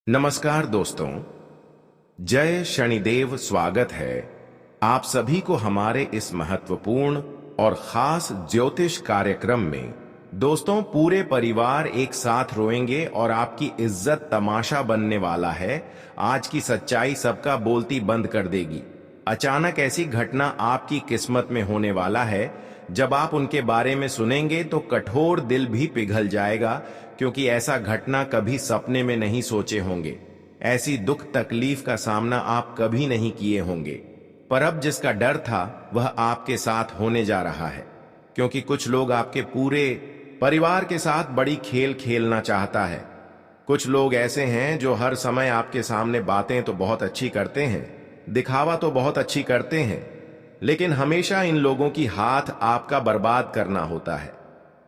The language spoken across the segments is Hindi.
नमस्कार दोस्तों। जय शनिदेव। स्वागत है आप सभी को हमारे इस महत्वपूर्ण और खास ज्योतिष कार्यक्रम में। दोस्तों, पूरे परिवार एक साथ रोएंगे और आपकी इज्जत तमाशा बनने वाला है। आज की सच्चाई सबका बोलती बंद कर देगी। अचानक ऐसी घटना आपकी किस्मत में होने वाला है। जब आप उनके बारे में सुनेंगे तो कठोर दिल भी पिघल जाएगा, क्योंकि ऐसा घटना कभी सपने में नहीं सोचे होंगे। ऐसी दुख तकलीफ का सामना आप कभी नहीं किए होंगे। पर अब जिसका डर था वह आपके साथ होने जा रहा है, क्योंकि कुछ लोग आपके पूरे परिवार के साथ बड़ी खेल खेलना चाहता है। कुछ लोग ऐसे हैं जो हर समय आपके सामने बातें तो बहुत अच्छी करते हैं, दिखावा तो बहुत अच्छी करते हैं, लेकिन हमेशा इन लोगों की हाथ आपका बर्बाद करना होता है।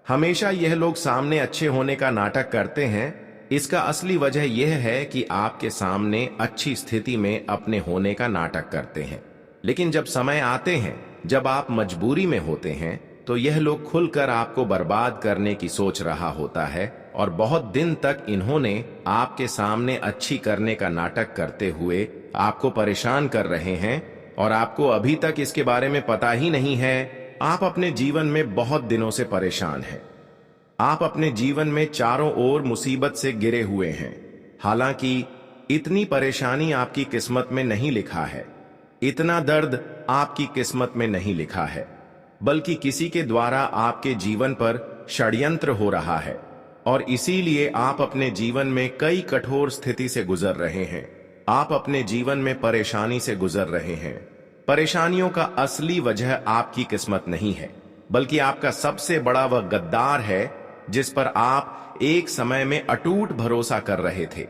हमेशा यह लोग सामने अच्छे होने का नाटक करते हैं। इसका असली वजह यह है कि आपके सामने अच्छी स्थिति में अपने होने का नाटक करते हैं, लेकिन जब समय आते हैं, जब आप मजबूरी में होते हैं, तो यह लोग खुलकर आपको बर्बाद करने की सोच रहा होता है। और बहुत दिन तक इन्होंने आपके सामने अच्छी करने का नाटक करते हुए आपको परेशान कर रहे हैं, और आपको अभी तक इसके बारे में पता ही नहीं है। आप अपने जीवन में बहुत दिनों से परेशान हैं। आप अपने जीवन में चारों ओर मुसीबत से गिरे हुए हैं। हालांकि इतनी परेशानी आपकी किस्मत में नहीं लिखा है, इतना दर्द आपकी किस्मत में नहीं लिखा है, बल्कि किसी के द्वारा आपके जीवन पर षड्यंत्र हो रहा है। और इसीलिए आप अपने जीवन में कई कठोर स्थिति से गुजर रहे हैं। आप अपने जीवन में परेशानी से गुजर रहे हैं। परेशानियों का असली वजह आपकी किस्मत नहीं है, बल्कि आपका सबसे बड़ा वह गद्दार है जिस पर आप एक समय में अटूट भरोसा कर रहे थे।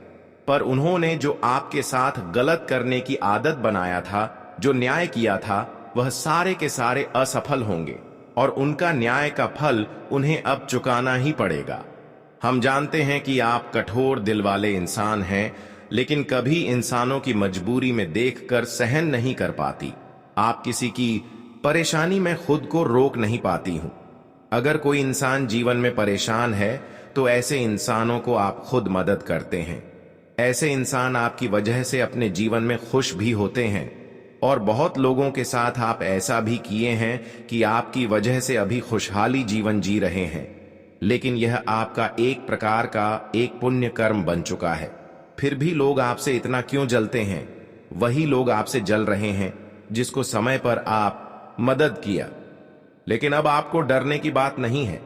पर उन्होंने जो आपके साथ गलत करने की आदत बनाया था, जो न्याय किया था, वह सारे के सारे असफल होंगे, और उनका न्याय का फल उन्हें अब चुकाना ही पड़ेगा। हम जानते हैं कि आप कठोर दिल वाले इंसान हैं, लेकिन कभी इंसानों की मजबूरी में देखकर सहन नहीं कर पाती। आप किसी की परेशानी में खुद को रोक नहीं पाती हूं। अगर कोई इंसान जीवन में परेशान है तो ऐसे इंसानों को आप खुद मदद करते हैं। ऐसे इंसान आपकी वजह से अपने जीवन में खुश भी होते हैं, और बहुत लोगों के साथ आप ऐसा भी किए हैं कि आपकी वजह से अभी खुशहाली जीवन जी रहे हैं। लेकिन यह आपका एक प्रकार का एक पुण्य कर्म बन चुका है। फिर भी लोग आपसे इतना क्यों जलते हैं? वही लोग आपसे जल रहे हैं जिसको समय पर आप मदद किया। लेकिन अब आपको डरने की बात नहीं है,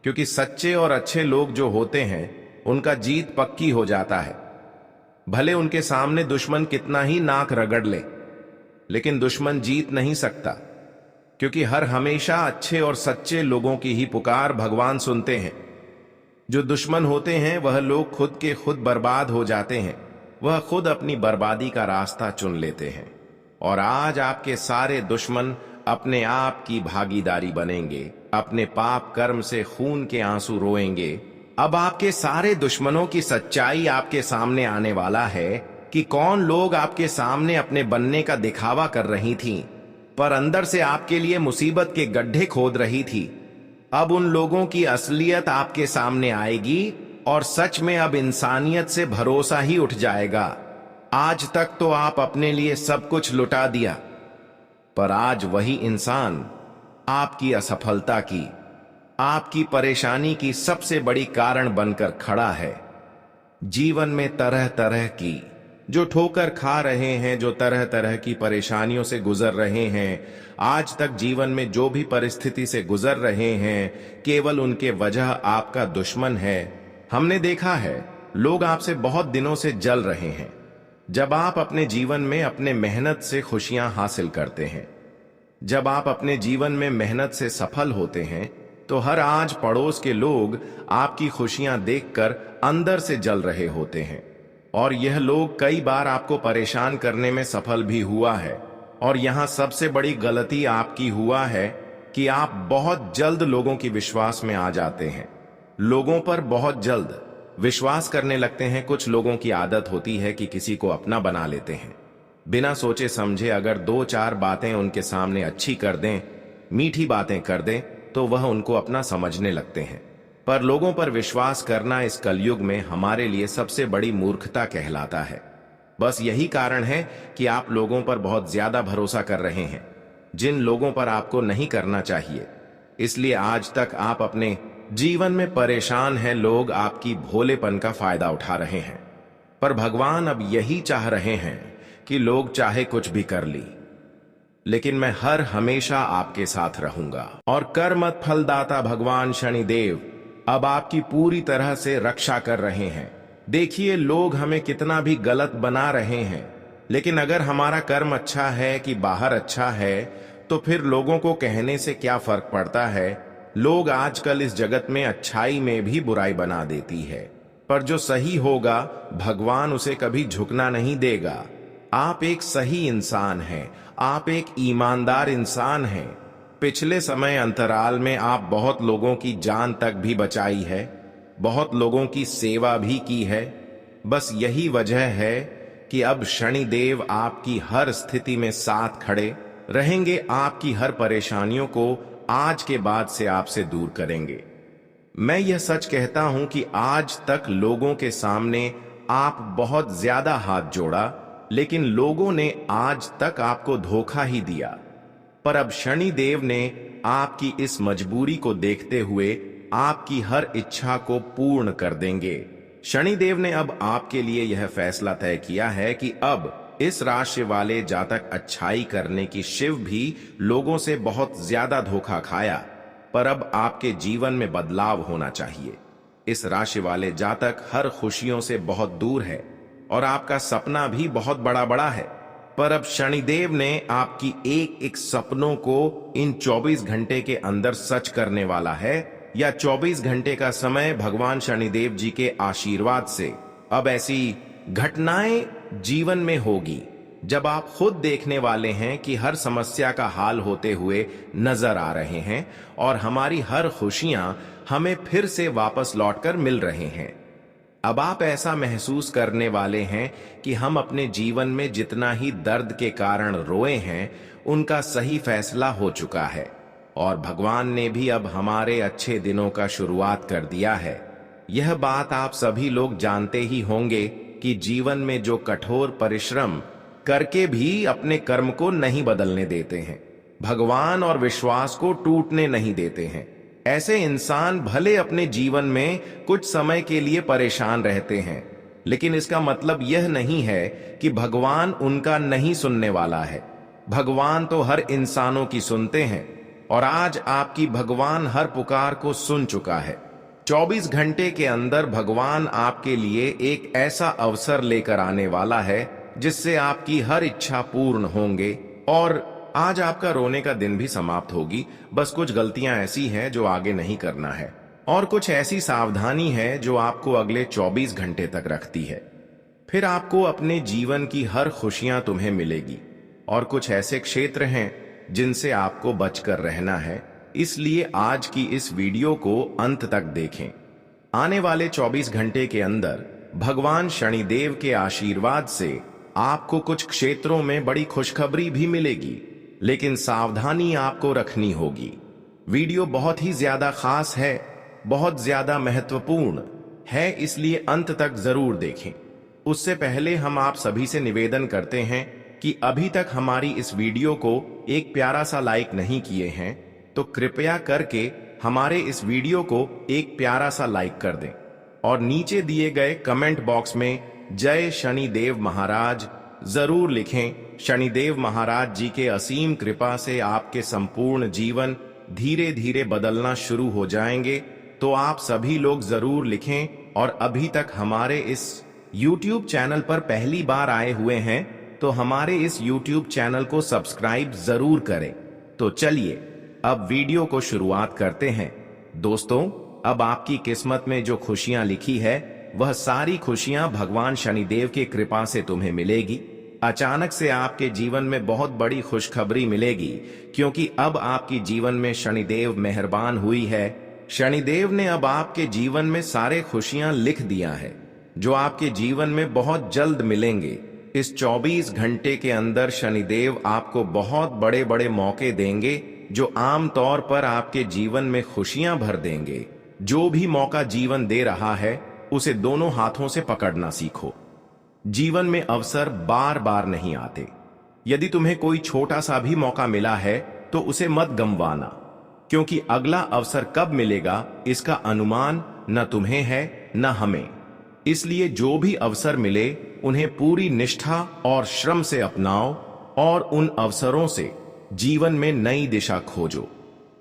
क्योंकि सच्चे और अच्छे लोग जो होते हैं उनका जीत पक्की हो जाता है। भले उनके सामने दुश्मन कितना ही नाक रगड़ ले, लेकिन दुश्मन जीत नहीं सकता, क्योंकि हर हमेशा अच्छे और सच्चे लोगों की ही पुकार भगवान सुनते हैं। जो दुश्मन होते हैं वह लोग खुद के खुद बर्बाद हो जाते हैं। वह खुद अपनी बर्बादी का रास्ता चुन लेते हैं। और आज आपके सारे दुश्मन अपने आप की भागीदारी बनेंगे, अपने पाप कर्म से खून के आंसू रोएंगे। अब आपके सारे दुश्मनों की सच्चाई आपके सामने आने वाला है कि कौन लोग आपके सामने अपने बनने का दिखावा कर रही थीं, पर अंदर से आपके लिए मुसीबत के गड्ढे खोद रही थी। अब उन लोगों की असलियत आपके सामने आएगी, और सच में अब इंसानियत से भरोसा ही उठ जाएगा। आज तक तो आप अपने लिए सब कुछ लुटा दिया, पर आज वही इंसान आपकी असफलता की, आपकी परेशानी की सबसे बड़ी कारण बनकर खड़ा है। जीवन में तरह तरह की जो ठोकर खा रहे हैं, जो तरह तरह की परेशानियों से गुजर रहे हैं, आज तक जीवन में जो भी परिस्थिति से गुजर रहे हैं, केवल उनके वजह आपका दुश्मन है। हमने देखा है लोग आपसे बहुत दिनों से जल रहे हैं। जब आप अपने जीवन में अपने मेहनत से खुशियां हासिल करते हैं, जब आप अपने जीवन में मेहनत से सफल होते हैं, तो हर आज पड़ोस के लोग आपकी खुशियां देखकर अंदर से जल रहे होते हैं। और यह लोग कई बार आपको परेशान करने में सफल भी हुआ है। और यहां सबसे बड़ी गलती आपकी हुआ है कि आप बहुत जल्द लोगों की विश्वास में आ जाते हैं। लोगों पर बहुत जल्द विश्वास करने लगते हैं। कुछ लोगों की आदत होती है कि किसी को अपना बना लेते हैं। बिना सोचे समझे अगर दो चार बातें उनके सामने अच्छी कर दें, मीठी बातें कर दें, तो वह उनको अपना समझने लगते हैं। पर लोगों पर विश्वास करना इस कलयुग में हमारे लिए सबसे बड़ी मूर्खता कहलाता है। बस यही कारण है कि आप लोगों पर बहुत ज्यादा भरोसा कर रहे हैं, जिन लोगों पर आपको नहीं करना चाहिए। इसलिए आज तक आप अपने जीवन में परेशान हैं। लोग आपकी भोलेपन का फायदा उठा रहे हैं, पर भगवान अब यही चाह रहे हैं कि लोग चाहे कुछ भी कर ली, लेकिन मैं हर हमेशा आपके साथ रहूंगा। और कर्मत फलदाता भगवान शनिदेव अब आपकी पूरी तरह से रक्षा कर रहे हैं। देखिए, लोग हमें कितना भी गलत बना रहे हैं, लेकिन अगर हमारा कर्म अच्छा है कि बाहर अच्छा है, तो फिर लोगों को कहने से क्या फर्क पड़ता है। लोग आजकल इस जगत में अच्छाई में भी बुराई बना देती है, पर जो सही होगा भगवान उसे कभी झुकना नहीं देगा। आप एक सही इंसान हैं, आप एक ईमानदार इंसान हैं। पिछले समय अंतराल में आप बहुत लोगों की जान तक भी बचाई है, बहुत लोगों की सेवा भी की है। बस यही वजह है कि अब शनिदेव आपकी हर स्थिति में साथ खड़े रहेंगे, आपकी हर परेशानियों को आज के बाद से आपसे दूर करेंगे। मैं यह सच कहता हूं कि आज तक लोगों के सामने आप बहुत ज्यादा हाथ जोड़ा, लेकिन लोगों ने आज तक आपको धोखा ही दिया। पर अब शनिदेव ने आपकी इस मजबूरी को देखते हुए आपकी हर इच्छा को पूर्ण कर देंगे। शनिदेव ने अब आपके लिए यह फैसला तय किया है कि अब इस राशि वाले जातक अच्छाई करने की शिव भी लोगों से बहुत ज्यादा धोखा खाया, पर अब आपके जीवन में बदलाव होना चाहिए। इस राशि वाले जातक हर खुशियों से बहुत दूर है और आपका सपना भी बहुत बड़ा बड़ा है, पर अब शनिदेव ने आपकी एक एक सपनों को इन 24 घंटे के अंदर सच करने वाला है। या 24 घंटे का समय भगवान शनिदेव जी के आशीर्वाद से अब ऐसी घटनाएं जीवन में होगी जब आप खुद देखने वाले हैं कि हर समस्या का हाल होते हुए नजर आ रहे हैं और हमारी हर खुशियां हमें फिर से वापस लौटकर मिल रहे हैं। अब आप ऐसा महसूस करने वाले हैं कि हम अपने जीवन में जितना ही दर्द के कारण रोए हैं, उनका सही फैसला हो चुका है और भगवान ने भी अब हमारे अच्छे दिनों का शुरुआत कर दिया है। यह बात आप सभी लोग जानते ही होंगे कि जीवन में जो कठोर परिश्रम करके भी अपने कर्म को नहीं बदलने देते हैं, भगवान और विश्वास को टूटने नहीं देते हैं, ऐसे इंसान भले अपने जीवन में कुछ समय के लिए परेशान रहते हैं, लेकिन इसका मतलब यह नहीं है कि भगवान उनका नहीं सुनने वाला है। भगवान तो हर इंसानों की सुनते हैं और आज आपकी भगवान हर पुकार को सुन चुका है। 24 घंटे के अंदर भगवान आपके लिए एक ऐसा अवसर लेकर आने वाला है जिससे आपकी हर इच्छा पूर्ण होंगे और आज आपका रोने का दिन भी समाप्त होगी। बस कुछ गलतियां ऐसी हैं जो आगे नहीं करना है और कुछ ऐसी सावधानी है जो आपको अगले 24 घंटे तक रखती है। फिर आपको अपने जीवन की हर खुशियां तुम्हें मिलेगी और कुछ ऐसे क्षेत्र हैं जिनसे आपको बचकर रहना है। इसलिए आज की इस वीडियो को अंत तक देखें। आने वाले 24 घंटे के अंदर भगवान शनिदेव के आशीर्वाद से आपको कुछ क्षेत्रों में बड़ी खुशखबरी भी मिलेगी, लेकिन सावधानी आपको रखनी होगी। वीडियो बहुत ही ज्यादा खास है, बहुत ज्यादा महत्वपूर्ण है, इसलिए अंत तक जरूर देखें। उससे पहले हम आप सभी से निवेदन करते हैं कि अभी तक हमारी इस वीडियो को एक प्यारा सा लाइक नहीं किए हैं तो कृपया करके हमारे इस वीडियो को एक प्यारा सा लाइक कर दें और नीचे दिए गए कमेंट बॉक्स में जय शनिदेव महाराज जरूर लिखें। शनिदेव महाराज जी के असीम कृपा से आपके संपूर्ण जीवन धीरे धीरे बदलना शुरू हो जाएंगे, तो आप सभी लोग जरूर लिखें। और अभी तक हमारे इस YouTube चैनल पर पहली बार आए हुए हैं तो हमारे इस YouTube चैनल को सब्सक्राइब जरूर करें। तो चलिए अब वीडियो को शुरुआत करते हैं। दोस्तों, अब आपकी किस्मत में जो खुशियां लिखी है वह सारी खुशियां भगवान शनिदेव की कृपा से तुम्हें मिलेगी। अचानक से आपके जीवन में बहुत बड़ी खुशखबरी मिलेगी, क्योंकि अब आपकी जीवन में शनिदेव मेहरबान हुई है। शनिदेव ने अब आपके जीवन में सारे खुशियां लिख दिया है जो आपके जीवन में बहुत जल्द मिलेंगे। इस 24 घंटे के अंदर शनिदेव आपको बहुत बड़े बड़े मौके देंगे जो आम तौर पर आपके जीवन में खुशियां भर देंगे। जो भी मौका जीवन दे रहा है उसे दोनों हाथों से पकड़ना सीखो। जीवन में अवसर बार बार नहीं आते। यदि तुम्हें कोई छोटा सा भी मौका मिला है तो उसे मत गंवाना, क्योंकि अगला अवसर कब मिलेगा इसका अनुमान न तुम्हें है न हमें। इसलिए जो भी अवसर मिले उन्हें पूरी निष्ठा और श्रम से अपनाओ और उन अवसरों से जीवन में नई दिशा खोजो।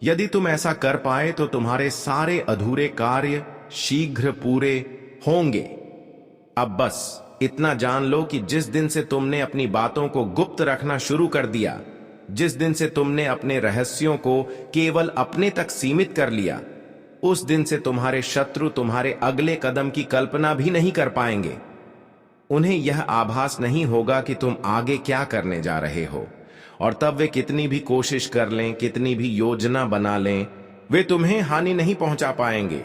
यदि तुम ऐसा कर पाए तो तुम्हारे सारे अधूरे कार्य शीघ्र पूरे होंगे। अब बस इतना जान लो कि जिस दिन से तुमने अपनी बातों को गुप्त रखना शुरू कर दिया, जिस दिन से तुमने अपने रहस्यों को केवल अपने तक सीमित कर लिया, उस दिन से तुम्हारे शत्रु तुम्हारे अगले कदम की कल्पना भी नहीं कर पाएंगे। उन्हें यह आभास नहीं होगा कि तुम आगे क्या करने जा रहे हो, और तब वे कितनी भी कोशिश कर लें, कितनी भी योजना बना लें, वे तुम्हें हानि नहीं पहुंचा पाएंगे।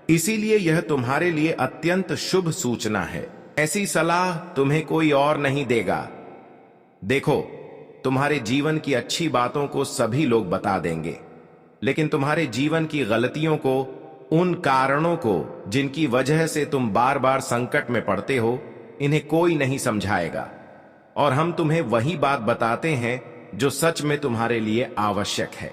इसीलिए यह तुम्हारे लिए अत्यंत शुभ सूचना है। ऐसी सलाह तुम्हें कोई और नहीं देगा। देखो, तुम्हारे जीवन की अच्छी बातों को सभी लोग बता देंगे, लेकिन तुम्हारे जीवन की गलतियों को, उन कारणों को जिनकी वजह से तुम बार बार संकट में पड़ते हो, इन्हें कोई नहीं समझाएगा। और हम तुम्हें वही बात बताते हैं जो सच में तुम्हारे लिए आवश्यक है।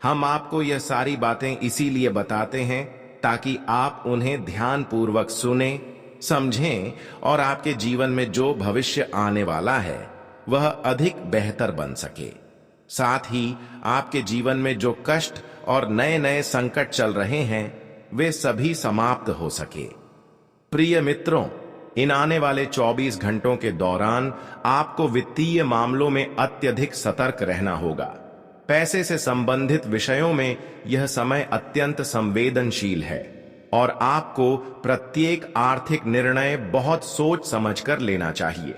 हम आपको यह सारी बातें इसीलिए बताते हैं ताकि आप उन्हें ध्यानपूर्वक सुने, समझें और आपके जीवन में जो भविष्य आने वाला है वह अधिक बेहतर बन सके। साथ ही आपके जीवन में जो कष्ट और नए नए संकट चल रहे हैं वे सभी समाप्त हो सके। प्रिय मित्रों, इन आने वाले 24 घंटों के दौरान आपको वित्तीय मामलों में अत्यधिक सतर्क रहना होगा। पैसे से संबंधित विषयों में यह समय अत्यंत संवेदनशील है और आपको प्रत्येक आर्थिक निर्णय बहुत सोच समझकर लेना चाहिए।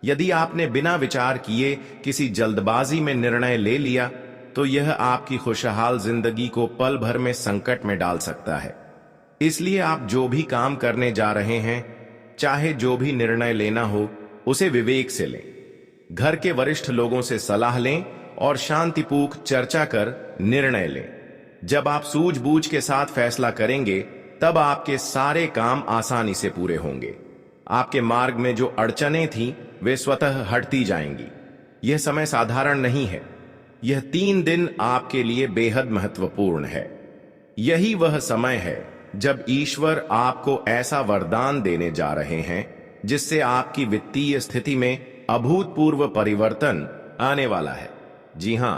यदि आपने बिना विचार किए किसी जल्दबाजी में निर्णय ले लिया तो यह आपकी खुशहाल जिंदगी को पल भर में संकट में डाल सकता है। इसलिए आप जो भी काम करने जा रहे हैं, चाहे जो भी निर्णय लेना हो, उसे विवेक से लें। घर के वरिष्ठ लोगों से सलाह लें और शांतिपूर्वक चर्चा कर निर्णय लें। जब आप सूझबूझ के साथ फैसला करेंगे तब आपके सारे काम आसानी से पूरे होंगे। आपके मार्ग में जो अड़चनें थीं वे स्वतः हटती जाएंगी। यह समय साधारण नहीं है। यह 3 दिन आपके लिए बेहद महत्वपूर्ण है। यही वह समय है जब ईश्वर आपको ऐसा वरदान देने जा रहे हैं जिससे आपकी वित्तीय स्थिति में अभूतपूर्व परिवर्तन आने वाला है। जी हां,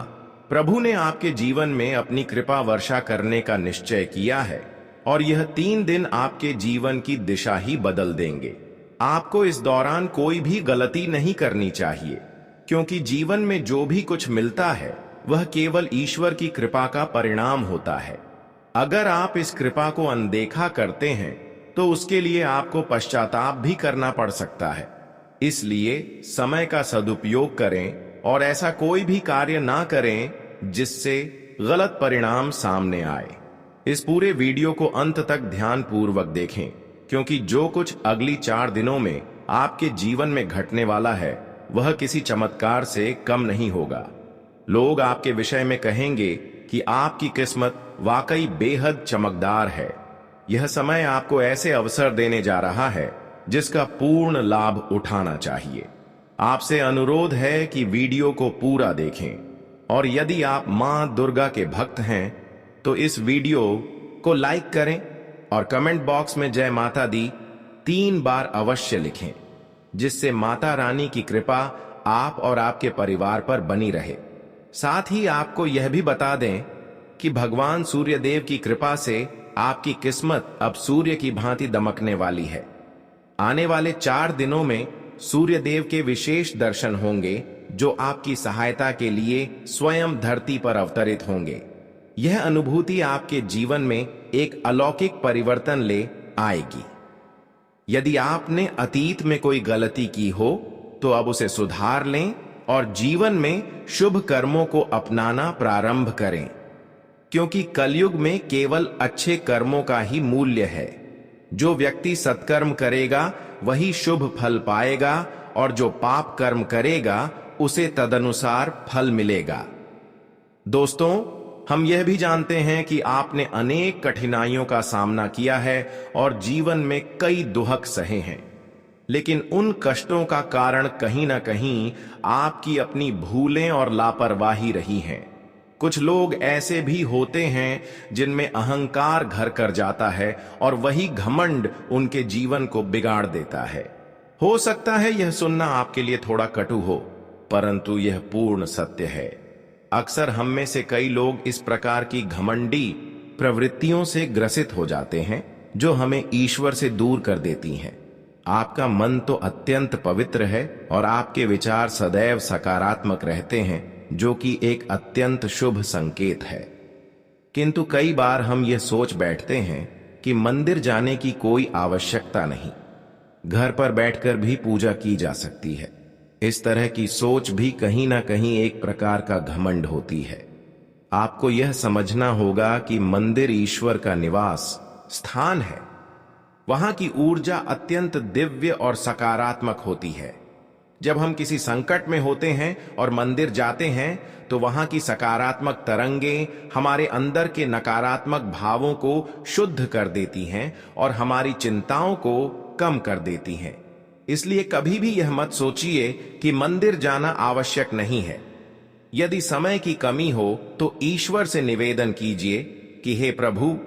प्रभु ने आपके जीवन में अपनी कृपा वर्षा करने का निश्चय किया है और यह 3 दिन आपके जीवन की दिशा ही बदल देंगे। आपको इस दौरान कोई भी गलती नहीं करनी चाहिए, क्योंकि जीवन में जो भी कुछ मिलता है वह केवल ईश्वर की कृपा का परिणाम होता है। अगर आप इस कृपा को अनदेखा करते हैं तो उसके लिए आपको पश्चाताप भी करना पड़ सकता है। इसलिए समय का सदुपयोग करें और ऐसा कोई भी कार्य ना करें जिससे गलत परिणाम सामने आए। इस पूरे वीडियो को अंत तक ध्यानपूर्वक देखें, क्योंकि जो कुछ अगली 4 दिनों में आपके जीवन में घटने वाला है वह किसी चमत्कार से कम नहीं होगा। लोग आपके विषय में कहेंगे कि आपकी किस्मत वाकई बेहद चमकदार है। यह समय आपको ऐसे अवसर देने जा रहा है जिसका पूर्ण लाभ उठाना चाहिए। आपसे अनुरोध है कि वीडियो को पूरा देखें और यदि आप मां दुर्गा के भक्त हैं तो इस वीडियो को लाइक करें और कमेंट बॉक्स में जय माता दी 3 बार अवश्य लिखें, जिससे माता रानी की कृपा आप और आपके परिवार पर बनी रहे। साथ ही आपको यह भी बता दें कि भगवान सूर्यदेव की कृपा से आपकी किस्मत अब सूर्य की भांति दमकने वाली है। आने वाले 4 दिनों में सूर्यदेव के विशेष दर्शन होंगे जो आपकी सहायता के लिए स्वयं धरती पर अवतरित होंगे। यह अनुभूति आपके जीवन में एक अलौकिक परिवर्तन ले आएगी। यदि आपने अतीत में कोई गलती की हो तो अब उसे सुधार लें और जीवन में शुभ कर्मों को अपनाना प्रारंभ करें, क्योंकि कलयुग में केवल अच्छे कर्मों का ही मूल्य है। जो व्यक्ति सत्कर्म करेगा वही शुभ फल पाएगा और जो पाप कर्म करेगा उसे तदनुसार फल मिलेगा। दोस्तों, हम यह भी जानते हैं कि आपने अनेक कठिनाइयों का सामना किया है और जीवन में कई दुहक सहे हैं, लेकिन उन कष्टों का कारण कहीं ना कहीं आपकी अपनी भूलें और लापरवाही रही हैं। कुछ लोग ऐसे भी होते हैं जिनमें अहंकार घर कर जाता है और वही घमंड उनके जीवन को बिगाड़ देता है। हो सकता है यह सुनना आपके लिए थोड़ा कटु हो, परंतु यह पूर्ण सत्य है। अक्सर हम में से कई लोग इस प्रकार की घमंडी प्रवृत्तियों से ग्रसित हो जाते हैं जो हमें ईश्वर से दूर कर देती हैं। आपका मन तो अत्यंत पवित्र है और आपके विचार सदैव सकारात्मक रहते हैं, जो कि एक अत्यंत शुभ संकेत है। किंतु कई बार हम यह सोच बैठते हैं कि मंदिर जाने की कोई आवश्यकता नहीं, घर पर बैठकर भी पूजा की जा सकती है। इस तरह की सोच भी कहीं ना कहीं एक प्रकार का घमंड होती है। आपको यह समझना होगा कि मंदिर ईश्वर का निवास स्थान है। वहां की ऊर्जा अत्यंत दिव्य और सकारात्मक होती है। जब हम किसी संकट में होते हैं और मंदिर जाते हैं तो वहां की सकारात्मक तरंगें हमारे अंदर के नकारात्मक भावों को शुद्ध कर देती हैं और हमारी चिंताओं को कम कर देती हैं। इसलिए कभी भी यह मत सोचिए कि मंदिर जाना आवश्यक नहीं है। यदि समय की कमी हो तो ईश्वर से निवेदन कीजिए कि हे प्रभु,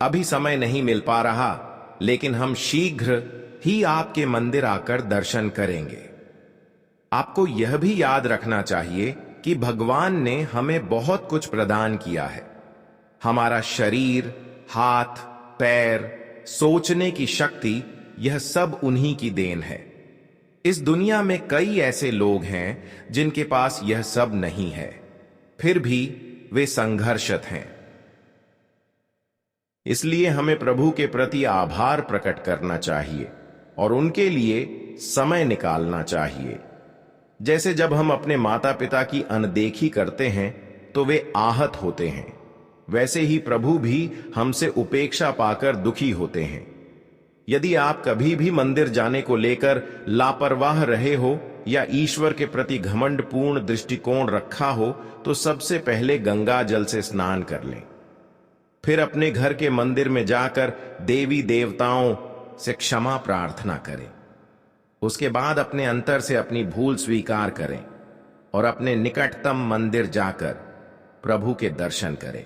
अभी समय नहीं मिल पा रहा, लेकिन हम शीघ्र ही आपके मंदिर आकर दर्शन करेंगे। आपको यह भी याद रखना चाहिए कि भगवान ने हमें बहुत कुछ प्रदान किया है। हमारा शरीर, हाथ, पैर, सोचने की शक्ति, यह सब उन्हीं की देन है। इस दुनिया में कई ऐसे लोग हैं जिनके पास यह सब नहीं है, फिर भी वे संघर्षरत हैं। इसलिए हमें प्रभु के प्रति आभार प्रकट करना चाहिए और उनके लिए समय निकालना चाहिए। जैसे जब हम अपने माता पिता की अनदेखी करते हैं तो वे आहत होते हैं, वैसे ही प्रभु भी हमसे उपेक्षा पाकर दुखी होते हैं। यदि आप कभी भी मंदिर जाने को लेकर लापरवाह रहे हो या ईश्वर के प्रति घमंडपूर्ण दृष्टिकोण रखा हो, तो सबसे पहले गंगा जल से स्नान कर लें। फिर अपने घर के मंदिर में जाकर देवी देवताओं से क्षमा प्रार्थना करें। उसके बाद अपने अंतर से अपनी भूल स्वीकार करें और अपने निकटतम मंदिर जाकर प्रभु के दर्शन करें।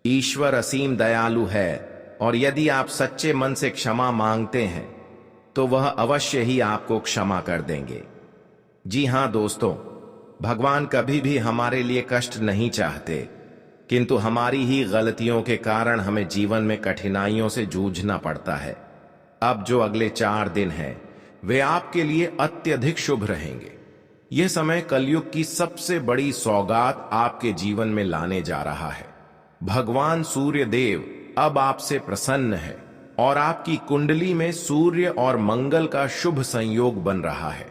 ईश्वर असीम दयालु है और यदि आप सच्चे मन से क्षमा मांगते हैं तो वह अवश्य ही आपको क्षमा कर देंगे। जी हां दोस्तों, भगवान कभी भी हमारे लिए कष्ट नहीं चाहते, किंतु हमारी ही गलतियों के कारण हमें जीवन में कठिनाइयों से जूझना पड़ता है। अब जो अगले 4 दिन हैं वे आपके लिए अत्यधिक शुभ रहेंगे। यह समय कलयुग की सबसे बड़ी सौगात आपके जीवन में लाने जा रहा है। भगवान सूर्य देव अब आपसे प्रसन्न है और आपकी कुंडली में सूर्य और मंगल का शुभ संयोग बन रहा है।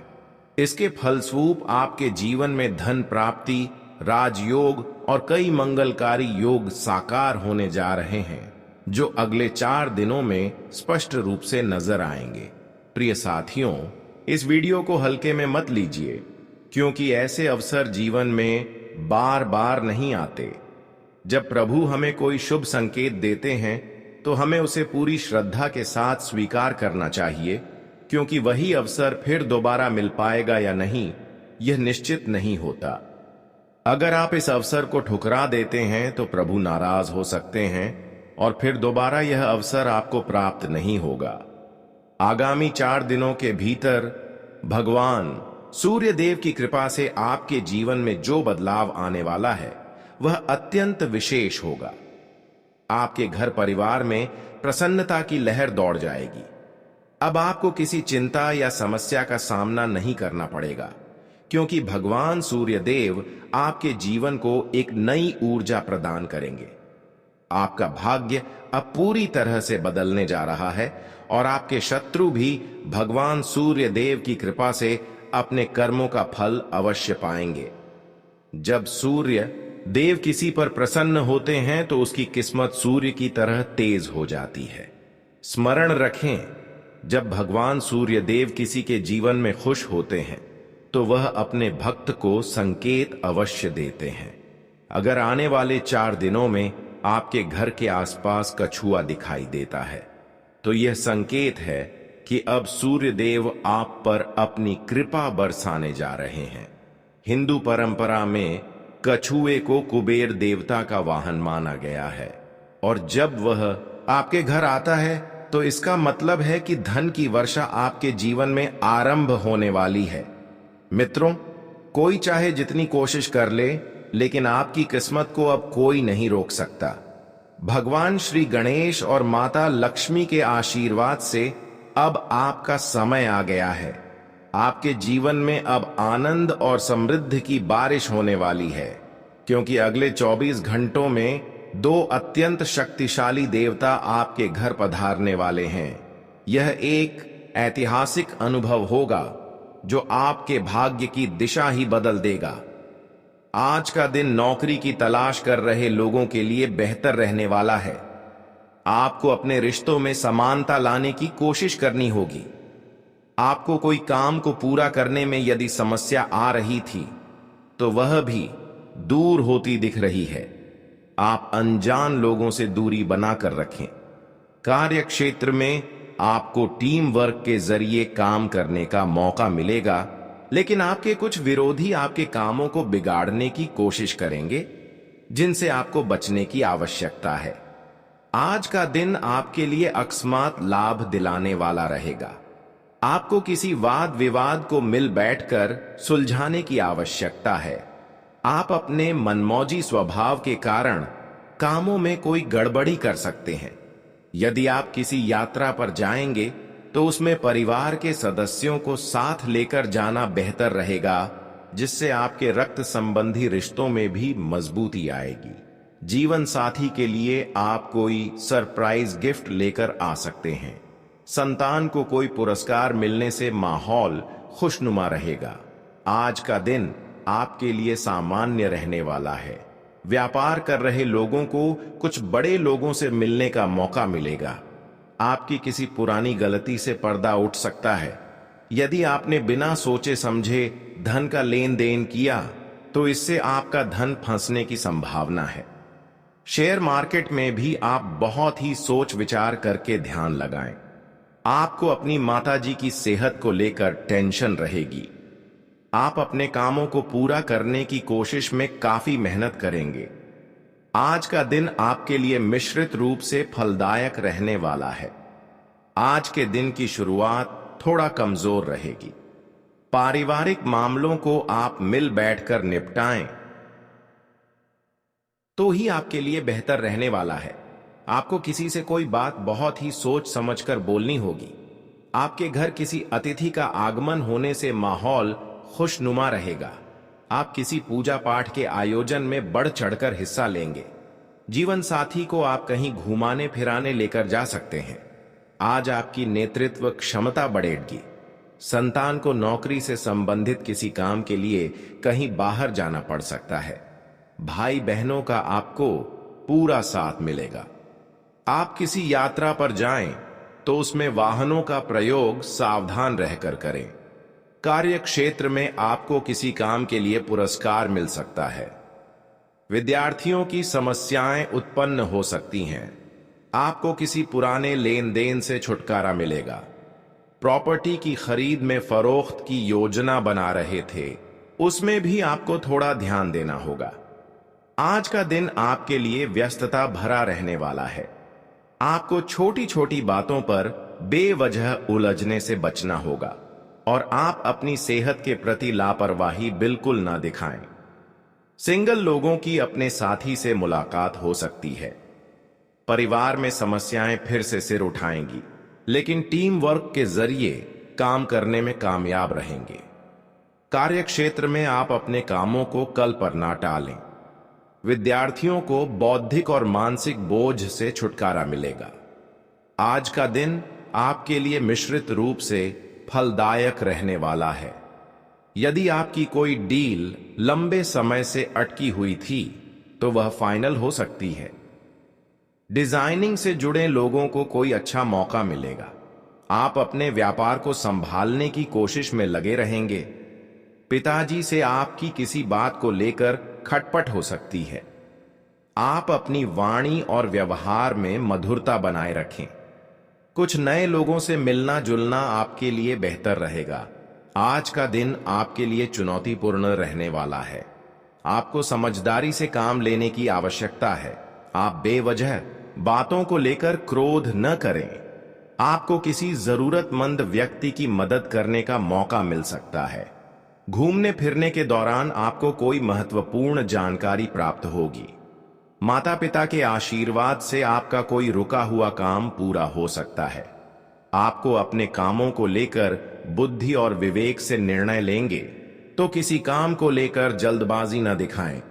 इसके फलस्वरूप आपके जीवन में धन प्राप्ति, राजयोग और कई मंगलकारी योग साकार होने जा रहे हैं, जो अगले 4 दिनों में स्पष्ट रूप से नजर आएंगे। प्रिय साथियों, इस वीडियो को हल्के में मत लीजिए, क्योंकि ऐसे अवसर जीवन में बार बार नहीं आते। जब प्रभु हमें कोई शुभ संकेत देते हैं तो हमें उसे पूरी श्रद्धा के साथ स्वीकार करना चाहिए, क्योंकि वही अवसर फिर दोबारा मिल पाएगा या नहीं, यह निश्चित नहीं होता। अगर आप इस अवसर को ठुकरा देते हैं तो प्रभु नाराज हो सकते हैं और फिर दोबारा यह अवसर आपको प्राप्त नहीं होगा। आगामी 4 दिनों के भीतर भगवान सूर्य देव की कृपा से आपके जीवन में जो बदलाव आने वाला है वह अत्यंत विशेष होगा। आपके घर परिवार में प्रसन्नता की लहर दौड़ जाएगी। अब आपको किसी चिंता या समस्या का सामना नहीं करना पड़ेगा, क्योंकि भगवान सूर्य देव आपके जीवन को एक नई ऊर्जा प्रदान करेंगे। आपका भाग्य अब पूरी तरह से बदलने जा रहा है और आपके शत्रु भी भगवान सूर्य देव की कृपा से अपने कर्मों का फल अवश्य पाएंगे। जब सूर्य देव किसी पर प्रसन्न होते हैं तो उसकी किस्मत सूर्य की तरह तेज हो जाती है। स्मरण रखें, जब भगवान सूर्य देव किसी के जीवन में खुश होते हैं तो वह अपने भक्त को संकेत अवश्य देते हैं। अगर आने वाले 4 दिनों में आपके घर के आसपास कछुआ दिखाई देता है, तो यह संकेत है कि अब सूर्य देव आप पर अपनी कृपा बरसाने जा रहे हैं। हिंदू परंपरा में कछुए को कुबेर देवता का वाहन माना गया है, और जब वह आपके घर आता है तो इसका मतलब है कि धन की वर्षा आपके जीवन में आरंभ होने वाली है। मित्रों, कोई चाहे जितनी कोशिश कर ले, लेकिन आपकी किस्मत को अब कोई नहीं रोक सकता। भगवान श्री गणेश और माता लक्ष्मी के आशीर्वाद से अब आपका समय आ गया है। आपके जीवन में अब आनंद और समृद्धि की बारिश होने वाली है, क्योंकि अगले 24 घंटों में 2 अत्यंत शक्तिशाली देवता आपके घर पधारने वाले हैं। यह एक ऐतिहासिक अनुभव होगा जो आपके भाग्य की दिशा ही बदल देगा। आज का दिन नौकरी की तलाश कर रहे लोगों के लिए बेहतर रहने वाला है। आपको अपने रिश्तों में समानता लाने की कोशिश करनी होगी। आपको कोई काम को पूरा करने में यदि समस्या आ रही थी, तो वह भी दूर होती दिख रही है। आप अनजान लोगों से दूरी बनाकर रखें। कार्य क्षेत्र में आपको टीम वर्क के जरिए काम करने का मौका मिलेगा, लेकिन आपके कुछ विरोधी आपके कामों को बिगाड़ने की कोशिश करेंगे, जिनसे आपको बचने की आवश्यकता है। आज का दिन आपके लिए अकस्मात लाभ दिलाने वाला रहेगा। आपको किसी वाद विवाद को मिल बैठकर सुलझाने की आवश्यकता है। आप अपने मनमौजी स्वभाव के कारण कामों में कोई गड़बड़ी कर सकते हैं। यदि आप किसी यात्रा पर जाएंगे, तो उसमें परिवार के सदस्यों को साथ लेकर जाना बेहतर रहेगा, जिससे आपके रक्त संबंधी रिश्तों में भी मजबूती आएगी। जीवन साथी के लिए आप कोई सरप्राइज गिफ्ट लेकर आ सकते हैं। संतान को कोई पुरस्कार मिलने से माहौल खुशनुमा रहेगा। आज का दिन आपके लिए सामान्य रहने वाला है। व्यापार कर रहे लोगों को कुछ बड़े लोगों से मिलने का मौका मिलेगा। आपकी किसी पुरानी गलती से पर्दा उठ सकता है। यदि आपने बिना सोचे समझे धन का लेन देन किया, तो इससे आपका धन फंसने की संभावना है। शेयर मार्केट में भी आप बहुत ही सोच विचार करके ध्यान लगाएं। आपको अपनी माताजी की सेहत को लेकर टेंशन रहेगी। आप अपने कामों को पूरा करने की कोशिश में काफी मेहनत करेंगे। आज का दिन आपके लिए मिश्रित रूप से फलदायक रहने वाला है। आज के दिन की शुरुआत थोड़ा कमजोर रहेगी। पारिवारिक मामलों को आप मिल बैठकर निपटाएं, तो ही आपके लिए बेहतर रहने वाला है। आपको किसी से कोई बात बहुत ही सोच समझकर बोलनी होगी। आपके घर किसी अतिथि का आगमन होने से माहौल खुशनुमा रहेगा। आप किसी पूजा पाठ के आयोजन में बढ़ चढ़कर हिस्सा लेंगे। जीवन साथी को आप कहीं घुमाने फिराने लेकर जा सकते हैं। आज आपकी नेतृत्व क्षमता बढ़ेगी। संतान को नौकरी से संबंधित किसी काम के लिए कहीं बाहर जाना पड़ सकता है। भाई बहनों का आपको पूरा साथ मिलेगा। आप किसी यात्रा पर जाएं, तो उसमें वाहनों का प्रयोग सावधान रहकर करें। कार्य क्षेत्र में आपको किसी काम के लिए पुरस्कार मिल सकता है। विद्यार्थियों की समस्याएं उत्पन्न हो सकती हैं। आपको किसी पुराने लेन देन से छुटकारा मिलेगा। प्रॉपर्टी की खरीद में फरोख्त की योजना बना रहे थे, उसमें भी आपको थोड़ा ध्यान देना होगा। आज का दिन आपके लिए व्यस्तता भरा रहने वाला है। आपको छोटी छोटी बातों पर बेवजह उलझने से बचना होगा, और आप अपनी सेहत के प्रति लापरवाही बिल्कुल ना दिखाएं। सिंगल लोगों की अपने साथी से मुलाकात हो सकती है। परिवार में समस्याएं फिर से सिर उठाएंगी, लेकिन टीम वर्क के जरिए काम करने में कामयाब रहेंगे। कार्य क्षेत्र में आप अपने कामों को कल पर ना टालें। विद्यार्थियों को बौद्धिक और मानसिक बोझ से छुटकारा मिलेगा। आज का दिन आपके लिए मिश्रित रूप से फलदायक रहने वाला है। यदि आपकी कोई डील लंबे समय से अटकी हुई थी, तो वह फाइनल हो सकती है। डिजाइनिंग से जुड़े लोगों को कोई अच्छा मौका मिलेगा। आप अपने व्यापार को संभालने की कोशिश में लगे रहेंगे। पिताजी से आपकी किसी बात को लेकर खटपट हो सकती है। आप अपनी वाणी और व्यवहार में मधुरता बनाए रखें। कुछ नए लोगों से मिलना जुलना आपके लिए बेहतर रहेगा। आज का दिन आपके लिए चुनौतीपूर्ण रहने वाला है। आपको समझदारी से काम लेने की आवश्यकता है। आप बेवजह बातों को लेकर क्रोध न करें। आपको किसी जरूरतमंद व्यक्ति की मदद करने का मौका मिल सकता है। घूमने फिरने के दौरान आपको कोई महत्वपूर्ण जानकारी प्राप्त होगी। माता पिता के आशीर्वाद से आपका कोई रुका हुआ काम पूरा हो सकता है। आपको अपने कामों को लेकर बुद्धि और विवेक से निर्णय लेंगे, तो किसी काम को लेकर जल्दबाजी न दिखाएं।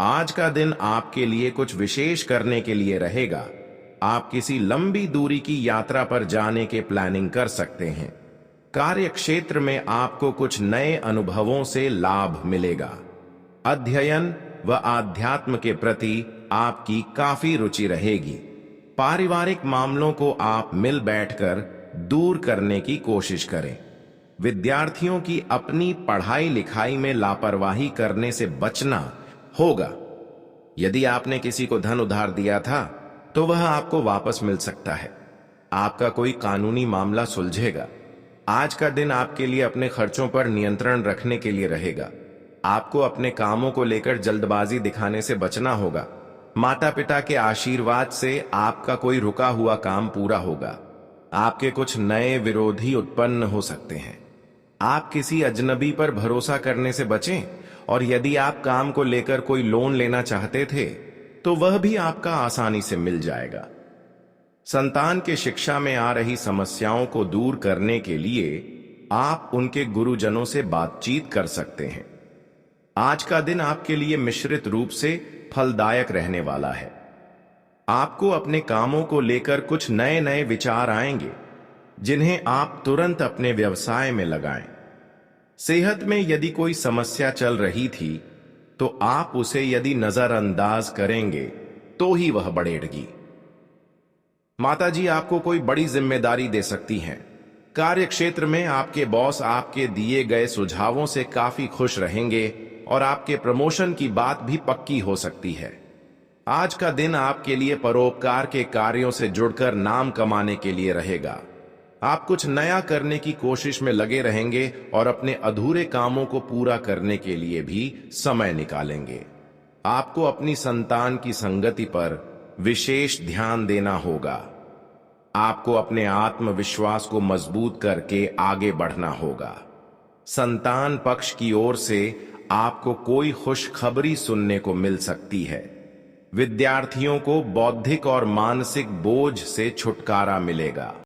आज का दिन आपके लिए कुछ विशेष करने के लिए रहेगा। आप किसी लंबी दूरी की यात्रा पर जाने के प्लानिंग कर सकते हैं। कार्य क्षेत्र में आपको कुछ नए अनुभवों से लाभ मिलेगा। अध्ययन व आध्यात्म के प्रति आपकी काफी रुचि रहेगी। पारिवारिक मामलों को आप मिल बैठकर दूर करने की कोशिश करें। विद्यार्थियों की अपनी पढ़ाई लिखाई में लापरवाही करने से बचना होगा। यदि आपने किसी को धन उधार दिया था तो वह आपको वापस मिल सकता है। आपका कोई कानूनी मामला सुलझेगा। आज का दिन आपके लिए अपने खर्चों पर नियंत्रण रखने के लिए रहेगा। आपको अपने कामों को लेकर जल्दबाजी दिखाने से बचना होगा। माता पिता के आशीर्वाद से आपका कोई रुका हुआ काम पूरा होगा। आपके कुछ नए विरोधी उत्पन्न हो सकते हैं। आप किसी अजनबी पर भरोसा करने से बचें, और यदि आप काम को लेकर कोई लोन लेना चाहते थे तो वह भी आपका आसानी से मिल जाएगा। संतान के शिक्षा में आ रही समस्याओं को दूर करने के लिए आप उनके गुरुजनों से बातचीत कर सकते हैं। आज का दिन आपके लिए मिश्रित रूप से फलदायक रहने वाला है। आपको अपने कामों को लेकर कुछ नए नए विचार आएंगे, जिन्हें आप तुरंत अपने व्यवसाय में लगाएं। सेहत में यदि कोई समस्या चल रही थी तो आप उसे यदि नजरअंदाज करेंगे तो ही वह बढ़ेगी। माताजी आपको कोई बड़ी जिम्मेदारी दे सकती हैं। कार्य क्षेत्र में आपके बॉस आपके दिए गए सुझावों से काफी खुश रहेंगे और आपके प्रमोशन की बात भी पक्की हो सकती है। आज का दिन आपके लिए परोपकार के कार्यों से जुड़कर नाम कमाने के लिए रहेगा। आप कुछ नया करने की कोशिश में लगे रहेंगे और अपने अधूरे कामों को पूरा करने के लिए भी समय निकालेंगे। आपको अपनी संतान की संगति पर विशेष ध्यान देना होगा। आपको अपने आत्मविश्वास को मजबूत करके आगे बढ़ना होगा। संतान पक्ष की ओर से आपको कोई खुशखबरी सुनने को मिल सकती है। विद्यार्थियों को बौद्धिक और मानसिक बोझ से छुटकारा मिलेगा।